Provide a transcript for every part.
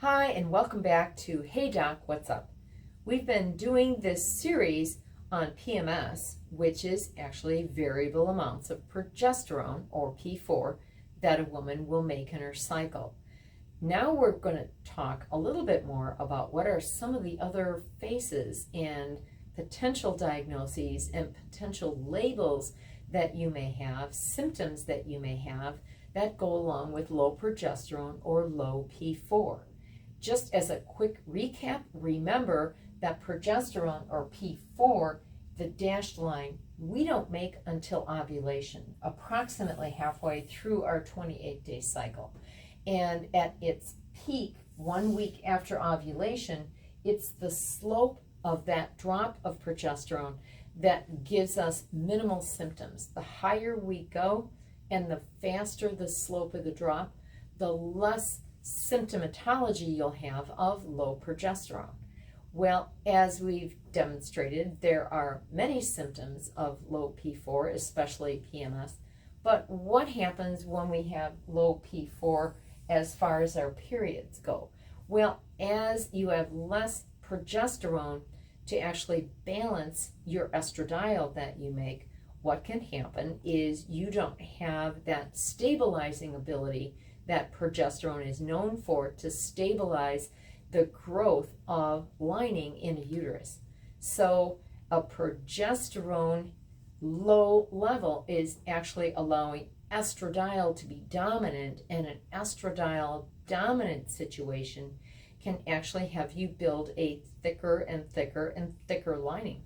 Hi, and welcome back to Hey Doc, What's Up? We've been doing this series on PMS, which is actually variable amounts of progesterone, or P4, that a woman will make in her cycle. Now we're going to talk a little bit more about what are some of the other phases and potential diagnoses and potential labels that you may have, symptoms that you may have that go along with low progesterone or low P4. Just as a quick recap, remember that progesterone, or P4, the dashed line, we don't make until ovulation, approximately halfway through our 28-day cycle. And at its peak, 1 week after ovulation, it's the slope of that drop of progesterone that gives us minimal symptoms. The higher we go and the faster the slope of the drop, the less symptomatology you'll have of low progesterone. Well, as we've demonstrated, there are many symptoms of low P4, especially PMS. But what happens when we have low P4 as far as our periods go? Well, as you have less progesterone to actually balance your estradiol that you make, what can happen is you don't have that stabilizing ability that progesterone is known for to stabilize the growth of lining in a uterus. So a progesterone low level is actually allowing estradiol to be dominant, and an estradiol dominant situation can actually have you build a thicker and thicker and thicker lining.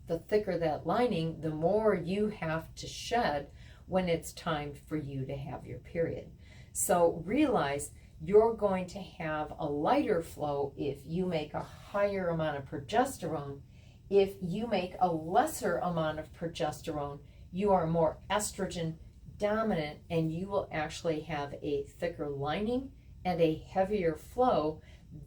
The thicker that lining, the more you have to shed when it's time for you to have your period. So realize you're going to have a lighter flow if you make a higher amount of progesterone. If you make a lesser amount of progesterone, you are more estrogen dominant, and you will actually have a thicker lining and a heavier flow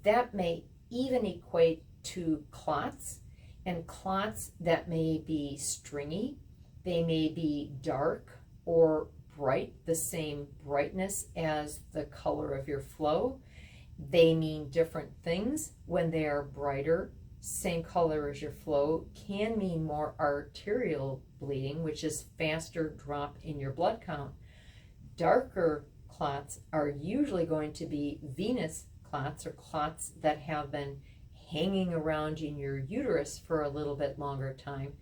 that may even equate to clots, and clots that may be stringy, they may be dark or bright, the same brightness as the color of your flow. They mean different things. When they are brighter, same color as your flow, can mean more arterial bleeding, which is faster drop in your blood count. Darker clots are usually going to be venous clots, or clots that have been hanging around in your uterus for a little bit longer time.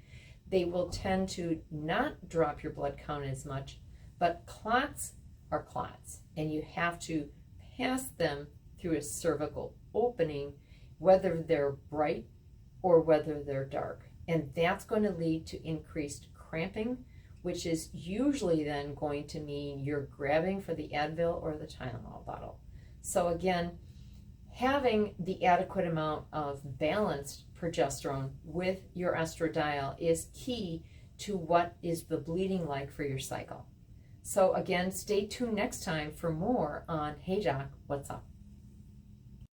They will tend to not drop your blood count as much, but clots are clots, and you have to pass them through a cervical opening, whether they're bright or whether they're dark. And that's going to lead to increased cramping, which is usually then going to mean you're grabbing for the Advil or the Tylenol bottle. So again, having the adequate amount of balanced progesterone with your estradiol is key to what is the bleeding like for your cycle. So again, stay tuned next time for more on Hey Doc, What's Up?